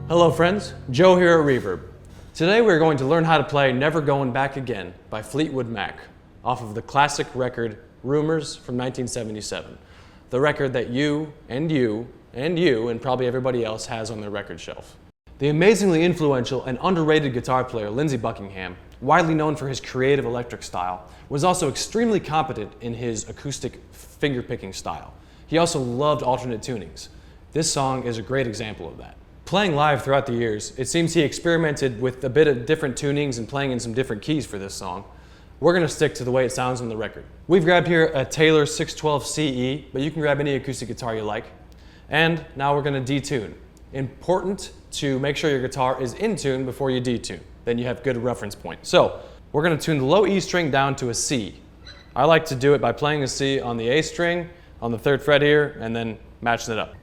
Hello friends, Joe here at Reverb. Today we're going to learn how to play Never Going Back Again by Fleetwood Mac off of the classic record Rumors from 1977. The record that you and probably everybody else has on their record shelf. The amazingly influential and underrated guitar player Lindsey Buckingham, widely known for his creative electric style, was also extremely competent in his acoustic finger-picking style. He also loved alternate tunings. This song is a great example of that. Playing live throughout the years, it seems he experimented with a bit of different tunings and playing in some different keys for this song. We're going to stick to the way it sounds on the record. We've grabbed here a Taylor 612 CE, but you can grab any acoustic guitar you like. And now we're going to detune. Important to make sure your guitar is in tune before you detune. Then you have good reference point. So we're going to tune the low E string down to a C. I like to do it by playing a C on the A string, on the 3rd fret here, and then matching it up.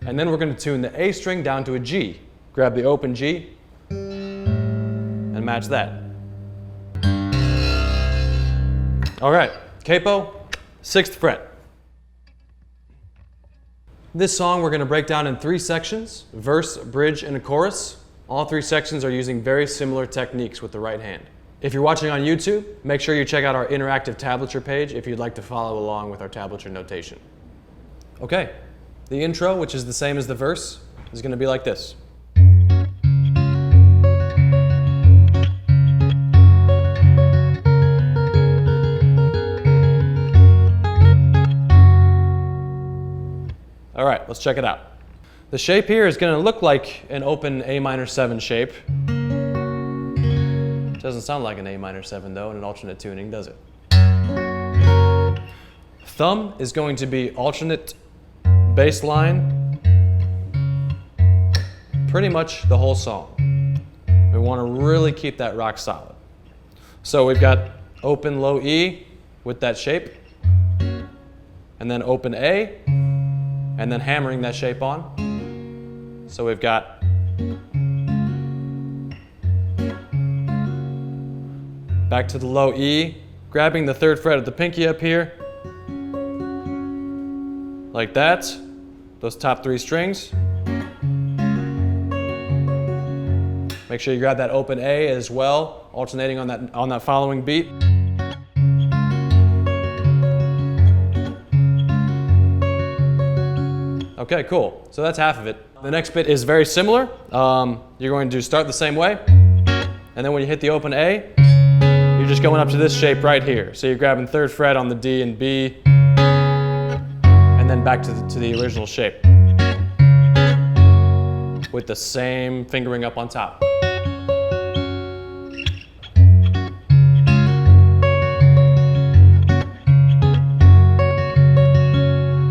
And then we're going to tune the A string down to a G. Grab the open G and match that. All right, capo, 6th fret. This song we're going to break down in 3 sections, verse, bridge, and a chorus. All 3 sections are using very similar techniques with the right hand. If you're watching on YouTube, make sure you check out our interactive tablature page if you'd like to follow along with our tablature notation. Okay. The intro, which is the same as the verse, is going to be like this. All right, let's check it out. The shape here is going to look like an open A minor 7 shape. It doesn't sound like an A minor 7 though in an alternate tuning, does it? Thumb is going to be alternate bass line, pretty much the whole song. We want to really keep that rock solid. So we've got open low E with that shape, and then open A, and then hammering that shape on. So we've got back to the low E, grabbing the 3rd fret of the pinky up here, like that, those top 3 strings. Make sure you grab that open A as well, alternating on that following beat. Okay, cool. So that's half of it. The next bit is very similar. You're going to start the same way, and then when you hit the open A, you're just going up to this shape right here. So you're grabbing 3rd fret on the D and B, and then back to the original shape with the same fingering up on top.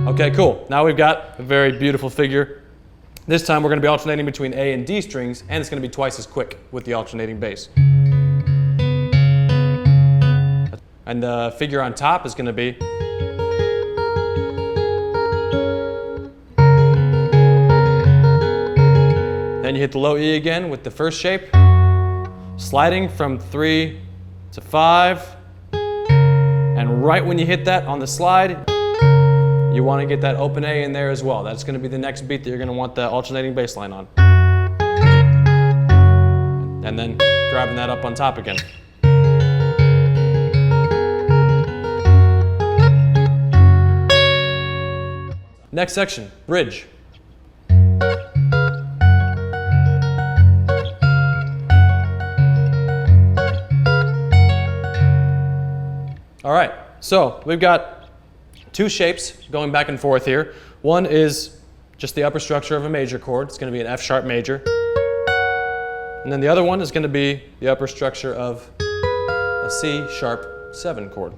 Okay, cool. Now we've got a very beautiful figure. This time we're going to be alternating between A and D strings, and it's going to be twice as quick with the alternating bass. And the figure on top is going to be then you hit the low E again with the first shape, sliding from 3 to 5, and right when you hit that on the slide, you want to get that open A in there as well. That's going to be the next beat that you're going to want the alternating bass line on. And then grabbing that up on top again. Next section, bridge. All right, so we've got 2 shapes going back and forth here. One is just the upper structure of a major chord. It's going to be an F sharp major. And then the other one is going to be the upper structure of a C sharp 7 chord.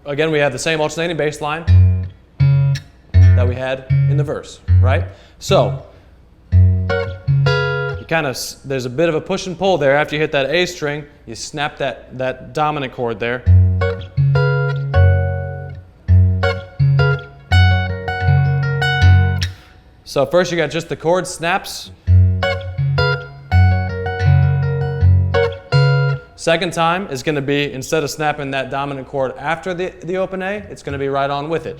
Again, we have the same alternating bass line that we had in the verse, right? So there's a bit of a push and pull there. After you hit that A string, you snap that dominant chord there. So first you got just the chord snaps. Second time is going to be, instead of snapping that dominant chord after the open A, it's going to be right on with it.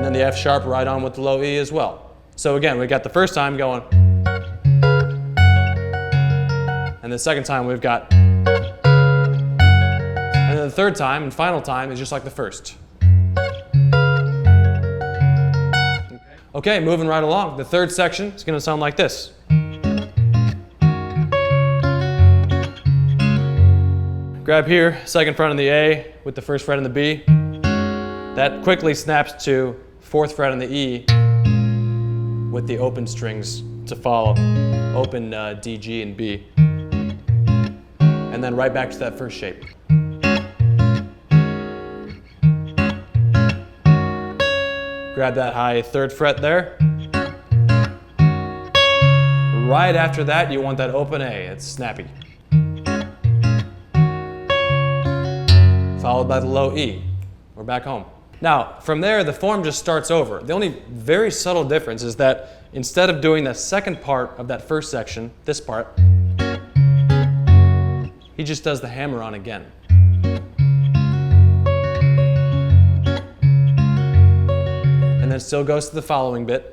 then the F sharp right on with the low E as well. So again, we got the first time going, and the second time we've got, and then the third time and final time is just like the first. Okay, moving right along. The third section is going to sound like this. Grab here, second fret on the A with the first fret on the B. That quickly snaps to fourth fret on the E with the open strings to follow. Open D, G, and B. And then right back to that first shape. Grab that high third fret there. Right after that, you want that open A. It's snappy. Followed by the low E. We're back home. Now, from there, the form just starts over. The only very subtle difference is that instead of doing the second part of that first section, this part, he just does the hammer on again. And then still goes to the following bit.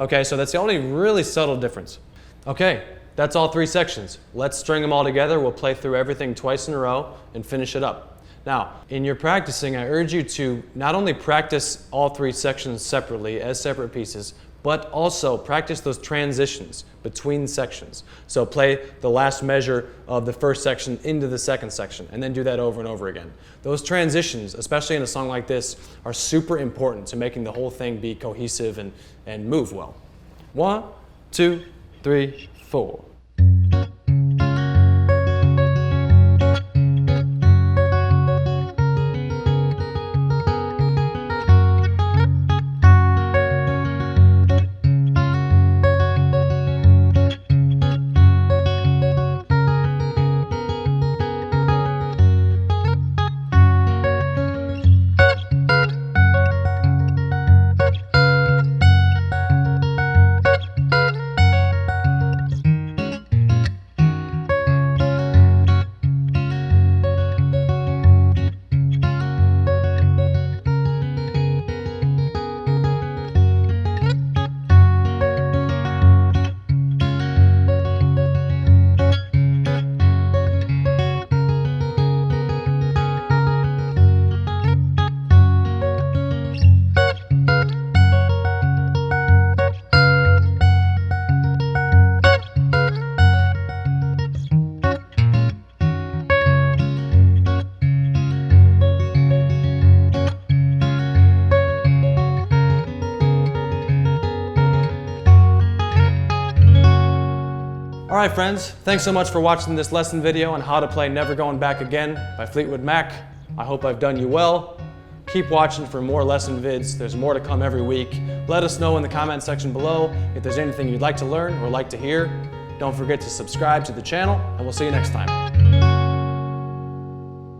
Okay, so that's the only really subtle difference. Okay, that's all three sections. Let's string them all together. We'll play through everything twice in a row and finish it up. Now, in your practicing, I urge you to not only practice all three sections separately as separate pieces, but also practice those transitions between sections. So play the last measure of the first section into the second section, and then do that over and over again. Those transitions, especially in a song like this, are super important to making the whole thing be cohesive and move well. 1, 2, 3, 4. All right, friends, thanks so much for watching this lesson video on how to play Never Going Back Again by Fleetwood Mac. I hope I've done you well. Keep watching for more lesson vids. There's more to come every week. Let us know in the comment section below if there's anything you'd like to learn or like to hear. Don't forget to subscribe to the channel, and we'll see you next time.